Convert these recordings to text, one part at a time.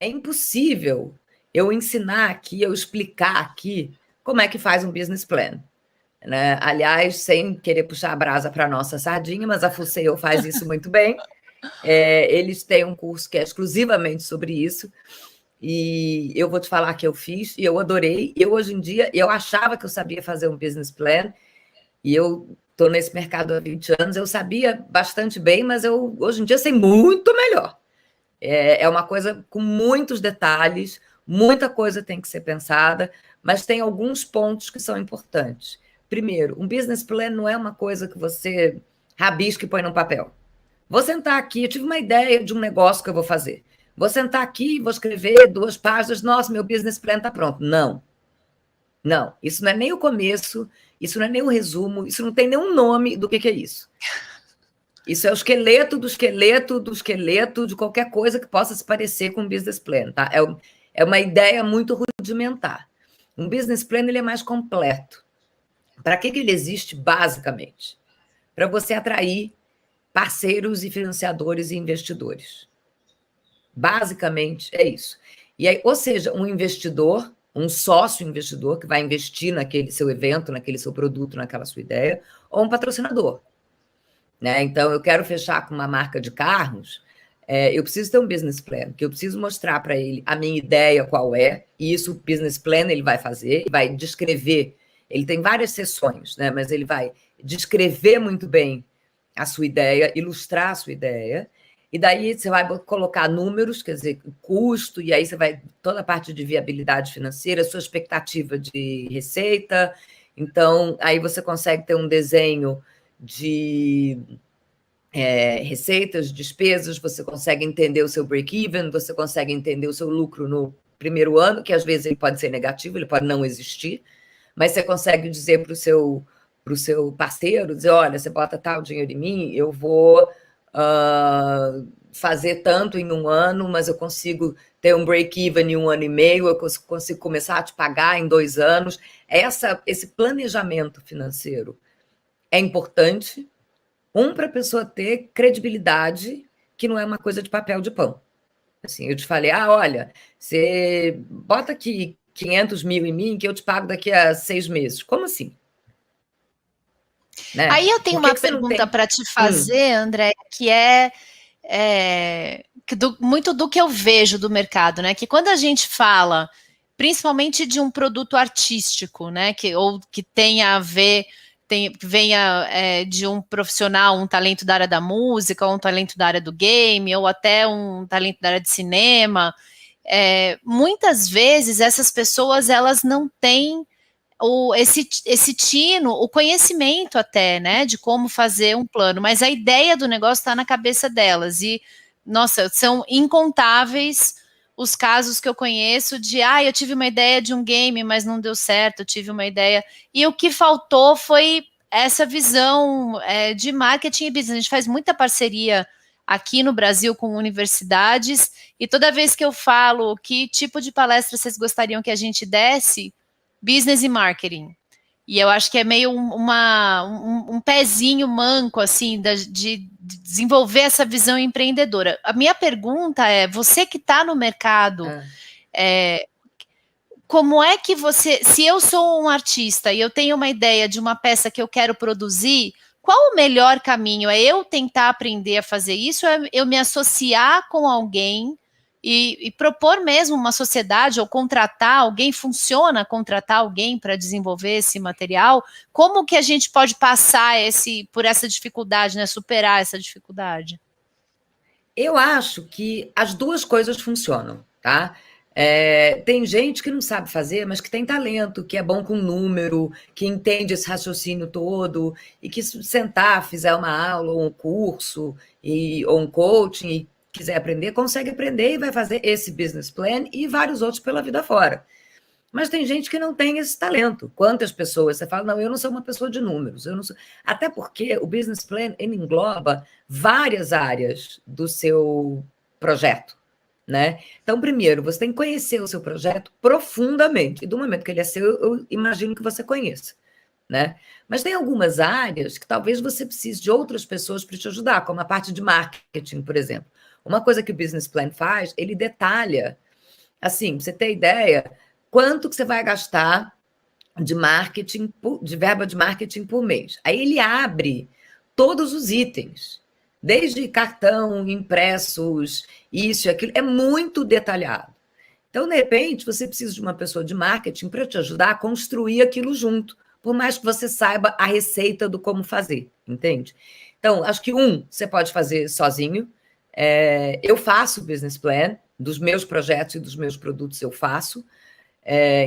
é impossível eu ensinar aqui, eu explicar aqui como é que faz um business plan. Né? Aliás, sem querer puxar a brasa para a nossa sardinha, mas a Fusseo faz isso muito bem. Eles têm um curso que é exclusivamente sobre isso, e eu vou te falar que eu fiz, e eu adorei. Eu, hoje em dia, eu achava que eu sabia fazer um business plan, e eu estou nesse mercado há 20 anos, eu sabia bastante bem, mas eu, hoje em dia, sei muito melhor. É uma coisa com muitos detalhes, muita coisa tem que ser pensada, mas tem alguns pontos que são importantes. Primeiro, um business plan não é uma coisa que você rabisca e põe no papel. Vou sentar aqui, eu tive uma ideia de um negócio que eu vou fazer. Vou sentar aqui, vou escrever 2 páginas, nossa, meu business plan está pronto. Não, não, isso não é nem o começo, isso não é nem o resumo, isso não tem nenhum nome do que é isso. Isso é o esqueleto do esqueleto do esqueleto de qualquer coisa que possa se parecer com um business plan, tá? É uma ideia muito rudimentar. Um business plan ele é mais completo. Para que ele existe, basicamente? Para você atrair parceiros e financiadores e investidores. Basicamente é isso. E aí, ou seja, um investidor, um sócio investidor que vai investir naquele seu evento, naquele seu produto, naquela sua ideia, ou um patrocinador. Né? Então, eu quero fechar com uma marca de carros, eu preciso ter um business plan, que eu preciso mostrar para ele a minha ideia qual é, e isso o business plan ele vai fazer, vai descrever, ele tem várias sessões, né? Mas ele vai descrever muito bem a sua ideia, ilustrar a sua ideia, e daí você vai colocar números, quer dizer, custo, e aí você vai toda a parte de viabilidade financeira, sua expectativa de receita, então aí você consegue ter um desenho de receitas, despesas, você consegue entender o seu break-even, você consegue entender o seu lucro no primeiro ano, que às vezes ele pode ser negativo, ele pode não existir, mas você consegue dizer para o seu parceiro, dizer, olha, você bota tal dinheiro em mim, eu vou fazer tanto em um ano, mas eu consigo ter um break-even em 1 ano e meio, eu consigo começar a te pagar em 2 anos. Esse planejamento financeiro é importante, para a pessoa ter credibilidade, que não é uma coisa de papel de pão. Assim, eu te falei, olha, você bota aqui 500 mil em mim que eu te pago daqui a 6 meses. Como assim? Né? Aí eu tenho Por que uma que você não pergunta tem? para te fazer, André, que é, muito do que eu vejo do mercado, né? Que quando a gente fala, principalmente de um produto artístico, né? Ou que tenha a ver, venha de um profissional, um talento da área da música, ou um talento da área do game, ou até um talento da área de cinema. Muitas vezes essas pessoas elas não têm esse tino, o conhecimento até, né, de como fazer um plano, mas a ideia do negócio está na cabeça delas e, nossa, são incontáveis os casos que eu conheço de, eu tive uma ideia de um game, mas não deu certo, eu tive uma ideia, e o que faltou foi essa visão de marketing e business. A gente faz muita parceria aqui no Brasil com universidades, e toda vez que eu falo que tipo de palestra vocês gostariam que a gente desse, business e marketing. E eu acho que é meio um pezinho manco, assim, de desenvolver essa visão empreendedora. A minha pergunta é, você que está no mercado, como é que você... Se eu sou um artista e eu tenho uma ideia de uma peça que eu quero produzir, qual o melhor caminho? É eu tentar aprender a fazer isso? Ou é eu me associar com alguém e propor mesmo uma sociedade ou contratar alguém? Funciona contratar alguém para desenvolver esse material? Como que a gente pode passar por essa dificuldade, né? Superar essa dificuldade? Eu acho que as duas coisas funcionam, tá? Tem gente que não sabe fazer, mas que tem talento, que é bom com número, que entende esse raciocínio todo, e que se sentar, fizer uma aula, ou um curso, ou um coaching, e quiser aprender, consegue aprender e vai fazer esse business plan e vários outros pela vida fora. Mas tem gente que não tem esse talento. Quantas pessoas você fala, não, eu não sou uma pessoa de números, eu não sou. Até porque o business plan ele engloba várias áreas do seu projeto. Né? Então, primeiro, você tem que conhecer o seu projeto profundamente. E do momento que ele é seu, eu imagino que você conheça. Né? Mas tem algumas áreas que talvez você precise de outras pessoas para te ajudar, como a parte de marketing, por exemplo. Uma coisa que o business plan faz, ele detalha Assim, pra você ter ideia, quanto que você vai gastar de marketing, de verba de marketing por mês. Aí ele abre todos os itens, desde cartão, impressos, isso e aquilo, é muito detalhado. Então, de repente, você precisa de uma pessoa de marketing para te ajudar a construir aquilo junto, por mais que você saiba a receita do como fazer, entende? Então, acho que você pode fazer sozinho. Eu faço business plan dos meus projetos e dos meus produtos, eu faço.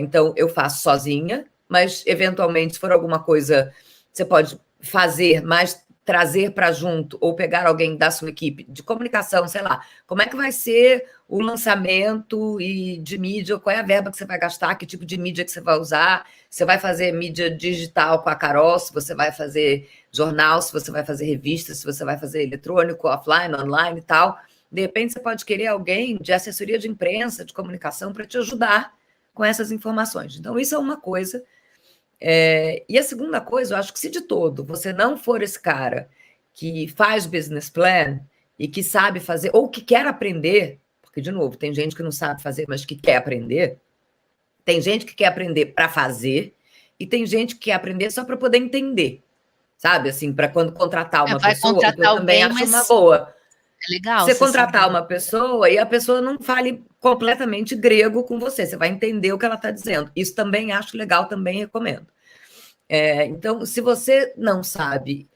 Então, eu faço sozinha, mas, eventualmente, se for alguma coisa, você pode fazer, mas trazer para junto ou pegar alguém da sua equipe de comunicação, sei lá, como é que vai ser o lançamento e de mídia, qual é a verba que você vai gastar, que tipo de mídia que você vai usar, você vai fazer mídia digital com a Carol, se você vai fazer jornal, se você vai fazer revista, se você vai fazer eletrônico, offline, online e tal. De repente, você pode querer alguém de assessoria de imprensa, de comunicação, para te ajudar com essas informações. Então, isso é uma coisa. E a segunda coisa, eu acho que se de todo você não for esse cara que faz business plan e que sabe fazer, ou que quer aprender, porque, de novo, tem gente que não sabe fazer, mas que quer aprender, tem gente que quer aprender para fazer, e tem gente que quer aprender só para poder entender, sabe? Assim, para quando contratar uma Vai pessoa, o que eu contratar também alguém, acho uma mas boa. é legal Você você contratar saber. uma pessoa e a pessoa não fale completamente grego com você vai entender o que ela está dizendo. Isso também acho legal, também recomendo. Então, se você não sabe,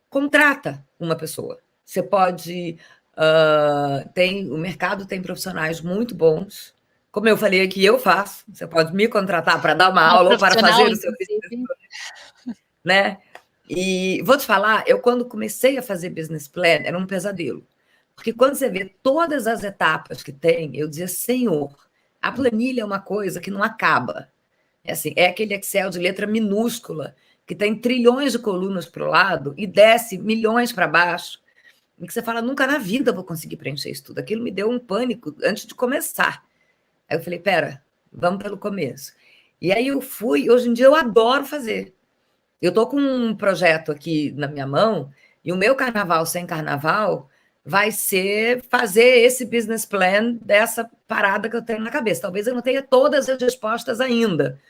contrata uma pessoa. Você pode. O mercado tem profissionais muito bons. Como eu falei aqui, eu faço. Você pode me contratar para dar uma Uma aula ou para profissional, fazer o seu inclusive. né? E vou te falar, eu quando comecei a fazer business plan, era um pesadelo. Porque quando você vê todas as etapas que tem, eu dizia, Senhor, a planilha é uma coisa que não acaba. Assim, é aquele Excel de letra minúscula, que tem trilhões de colunas para o lado e desce milhões para baixo, em que você fala, nunca na vida eu vou conseguir preencher isso tudo. Aquilo me deu um pânico antes de começar. Aí eu falei, pera, vamos pelo começo. E aí eu fui, hoje em dia eu adoro fazer. Eu estou com um projeto aqui na minha mão, e o meu carnaval sem carnaval vai ser fazer esse business plan dessa parada que eu tenho na cabeça. Talvez eu não tenha todas as respostas ainda.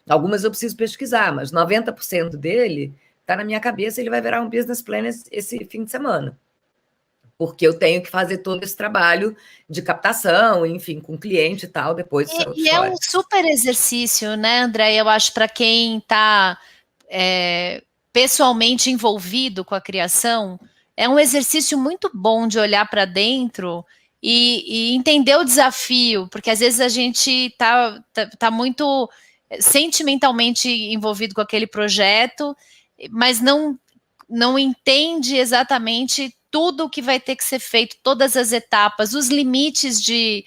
Algumas eu preciso pesquisar, mas 90% dele está na minha cabeça e ele vai virar um business plan esse fim de semana. Porque eu tenho que fazer todo esse trabalho de captação, enfim, com cliente e tal, depois isso é outra E é um história. super exercício, né, André? Eu acho para quem está pessoalmente envolvido com a criação, é um exercício muito bom de olhar para dentro e entender o desafio, porque às vezes a gente está muito sentimentalmente envolvido com aquele projeto, mas não entende exatamente tudo o que vai ter que ser feito, todas as etapas, os limites de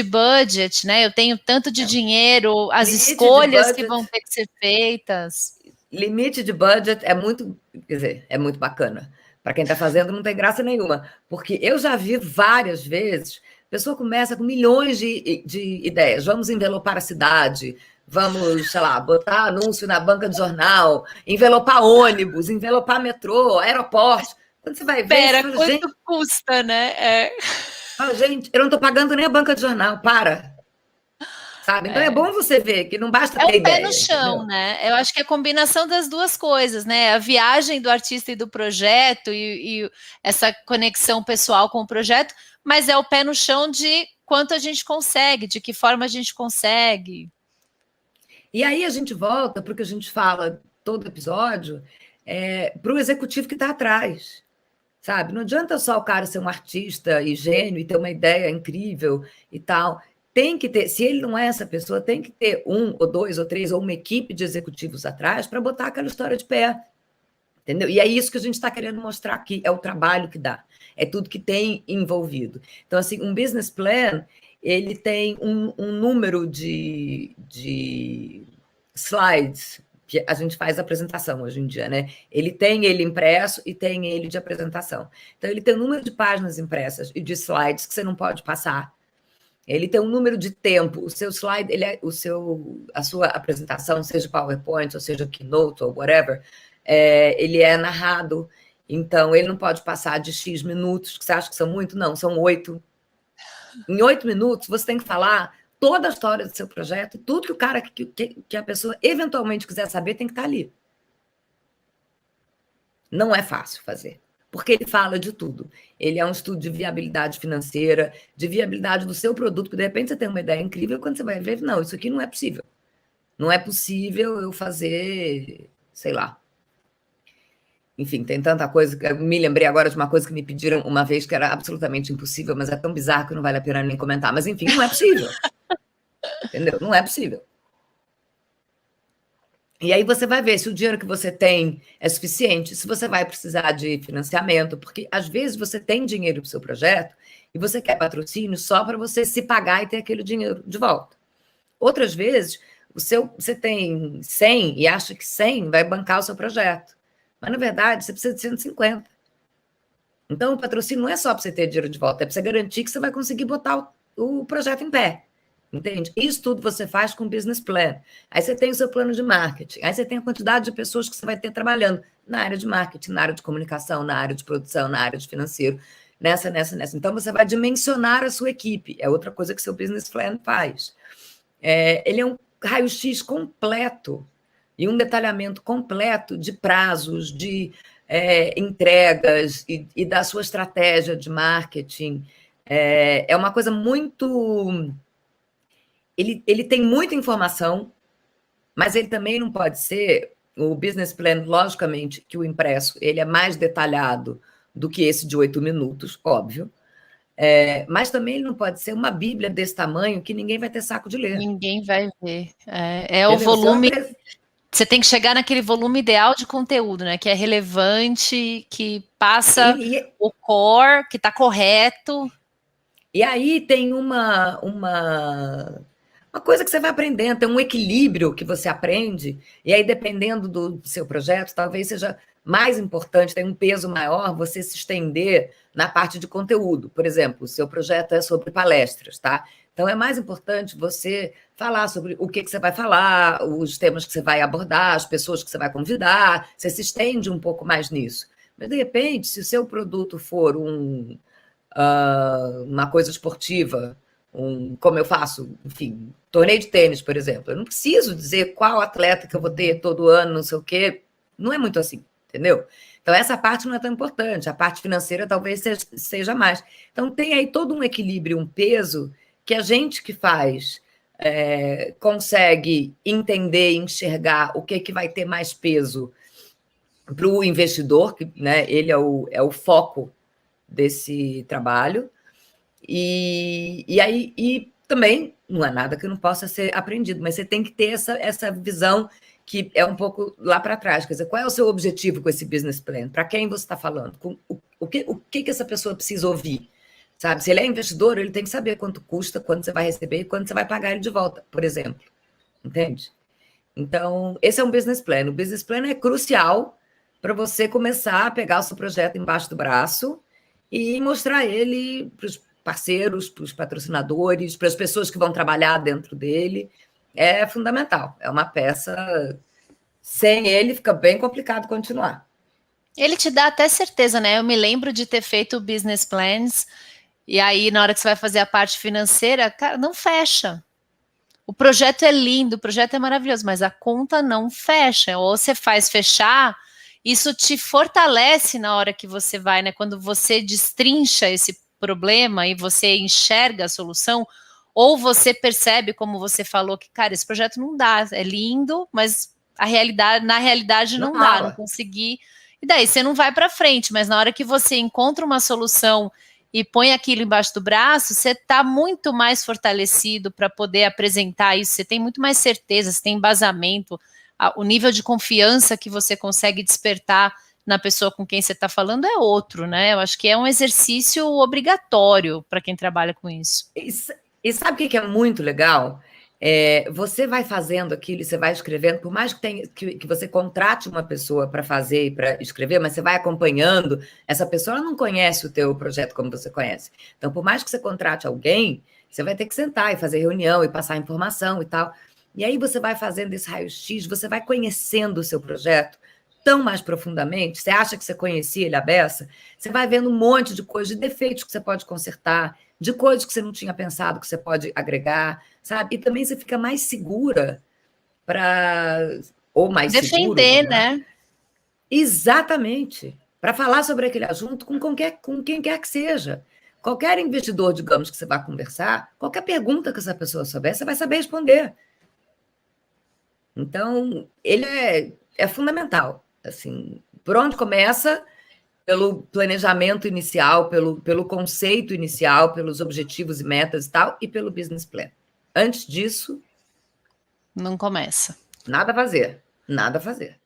budget, né? Eu tenho tanto de dinheiro, as Limite de escolhas que budget. vão ter que ser feitas. Limite de budget é muito, quer dizer, é muito bacana. Para quem está fazendo, não tem graça nenhuma. Porque eu já vi várias vezes, a pessoa começa com milhões de ideias. Vamos envelopar a cidade, vamos, sei lá, botar anúncio na banca de jornal, envelopar ônibus, envelopar metrô, aeroporto. Quando você vai ver, você Pera, fala, quanto custa, né? gente, eu não estou pagando nem a banca de jornal, para. Sabe? Então é bom você ver que não basta É ter o pé no ideia, chão, entendeu? né? Eu acho que é a combinação das duas coisas, né? A viagem do artista e do projeto e essa conexão pessoal com o projeto, mas é o pé no chão de quanto a gente consegue, de que forma a gente consegue. E aí a gente volta para o que a gente fala todo episódio, para o executivo que está atrás, sabe? Não adianta só o cara ser um artista e gênio e ter uma ideia incrível e tal. Tem que ter, se ele não é essa pessoa, tem que ter um, ou dois, ou três, ou uma equipe de executivos atrás para botar aquela história de pé. Entendeu? E é isso que a gente está querendo mostrar aqui, é o trabalho que dá, é tudo que tem envolvido. Então, assim, um business plan, ele tem um número de slides, que a gente faz apresentação hoje em dia, né? Ele tem ele impresso e tem ele de apresentação. Então, ele tem um número de páginas impressas e de slides que você não pode passar. Ele tem um número de tempo. O seu slide, a sua apresentação, seja PowerPoint, ou seja Keynote, ou whatever, ele é narrado. Então, ele não pode passar de X minutos, que você acha que são muito? Não, são 8. Em 8 minutos, você tem que falar toda a história do seu projeto, tudo que o cara, que a pessoa eventualmente quiser saber, tem que estar ali. Não é fácil fazer, porque ele fala de tudo. Ele é um estudo de viabilidade financeira, de viabilidade do seu produto, porque de repente você tem uma ideia incrível, quando você vai ver, não, isso aqui não é possível. Não é possível eu fazer, sei lá. Enfim, tem tanta coisa. Eu me lembrei agora de uma coisa que me pediram uma vez que era absolutamente impossível, mas é tão bizarro que não vale a pena nem comentar. Mas, enfim, não é possível. Entendeu? Não é possível. E aí você vai ver se o dinheiro que você tem é suficiente, se você vai precisar de financiamento, porque às vezes você tem dinheiro para o seu projeto e você quer patrocínio só para você se pagar e ter aquele dinheiro de volta. Outras vezes, você tem 100 e acha que 100 vai bancar o seu projeto. Mas, na verdade, você precisa de 150. Então, o patrocínio não é só para você ter dinheiro de volta, é para você garantir que você vai conseguir botar o projeto em pé. Entende? Isso tudo você faz com o business plan. Aí você tem o seu plano de marketing. Aí você tem a quantidade de pessoas que você vai ter trabalhando na área de marketing, na área de comunicação, na área de produção, na área de financeiro, nessa. Então, você vai dimensionar a sua equipe. É outra coisa que seu business plan faz. Ele é um raio-x completo e um detalhamento completo de prazos, de entregas e da sua estratégia de marketing. É uma coisa muito... Ele tem muita informação, mas ele também não pode ser... O business plan, logicamente, que o impresso ele é mais detalhado do que esse de 8 minutos, óbvio. Mas também ele não pode ser uma bíblia desse tamanho que ninguém vai ter saco de ler. Ninguém vai ver. O volume... Você tem que chegar naquele volume ideal de conteúdo, né? Que é relevante, que passa o core, que está correto. E aí tem uma coisa que você vai aprendendo, tem um equilíbrio que você aprende, e aí, dependendo do seu projeto, talvez seja mais importante, tem um peso maior você se estender na parte de conteúdo. Por exemplo, o seu projeto é sobre palestras, tá? Então, é mais importante você falar sobre o que você vai falar, os temas que você vai abordar, as pessoas que você vai convidar, você se estende um pouco mais nisso. Mas, de repente, se o seu produto for uma coisa esportiva, como eu faço, enfim, torneio de tênis, por exemplo, eu não preciso dizer qual atleta que eu vou ter todo ano, não sei o quê, não é muito assim, entendeu? Então, essa parte não é tão importante, a parte financeira talvez seja mais. Então, tem aí todo um equilíbrio, um peso, que a gente que faz consegue entender, enxergar o que vai ter mais peso para o investidor, que, né, ele é o foco desse trabalho, e também não é nada que não possa ser aprendido, mas você tem que ter essa visão que é um pouco lá para trás, quer dizer, qual é o seu objetivo com esse business plan? Para quem você está falando? O que essa pessoa precisa ouvir? Sabe? Se ele é investidor, ele tem que saber quanto custa, quanto você vai receber e quanto você vai pagar ele de volta, por exemplo. Entende? Então, esse é um business plan. O business plan é crucial para você começar a pegar o seu projeto embaixo do braço e mostrar ele para os parceiros, para os patrocinadores, para as pessoas que vão trabalhar dentro dele. É fundamental. É uma peça... Sem ele, fica bem complicado continuar. Ele te dá até certeza, né? Eu me lembro de ter feito business plans e aí, na hora que você vai fazer a parte financeira, cara, não fecha. O projeto é lindo, o projeto é maravilhoso, mas a conta não fecha. Ou você faz fechar, isso te fortalece na hora que você vai, né? Quando você destrincha esse problema e você enxerga a solução, ou você percebe, como você falou, que, cara, esse projeto não dá, é lindo, mas na realidade não dá, não consegui. E daí você não vai para frente, mas na hora que você encontra uma solução e põe aquilo embaixo do braço, você está muito mais fortalecido para poder apresentar isso, você tem muito mais certeza, você tem embasamento, o nível de confiança que você consegue despertar na pessoa com quem você está falando é outro, né? Eu acho que é um exercício obrigatório para quem trabalha com isso. E sabe o que é muito legal? Você vai fazendo aquilo, você vai escrevendo, por mais que você contrate uma pessoa para fazer e para escrever, mas você vai acompanhando, essa pessoa não conhece o teu projeto como você conhece. Então, por mais que você contrate alguém, você vai ter que sentar e fazer reunião e passar informação e tal. E aí você vai fazendo esse raio-x, você vai conhecendo o seu projeto tão mais profundamente. Você acha que você conhecia ele à beça? Você vai vendo um monte de coisas, de defeitos que você pode consertar, de coisas que você não tinha pensado que você pode agregar, sabe? E também você fica mais segura ou mais seguro, defender, né? Exatamente. Para falar sobre aquele assunto com quem quer que seja. Qualquer investidor, digamos, que você vai conversar, qualquer pergunta que essa pessoa souber, você vai saber responder. Então, ele é fundamental. Assim, por onde começa? Pelo planejamento inicial, pelo conceito inicial, pelos objetivos e metas e tal, e pelo business plan. Antes disso, não começa. Nada a fazer. Nada a fazer.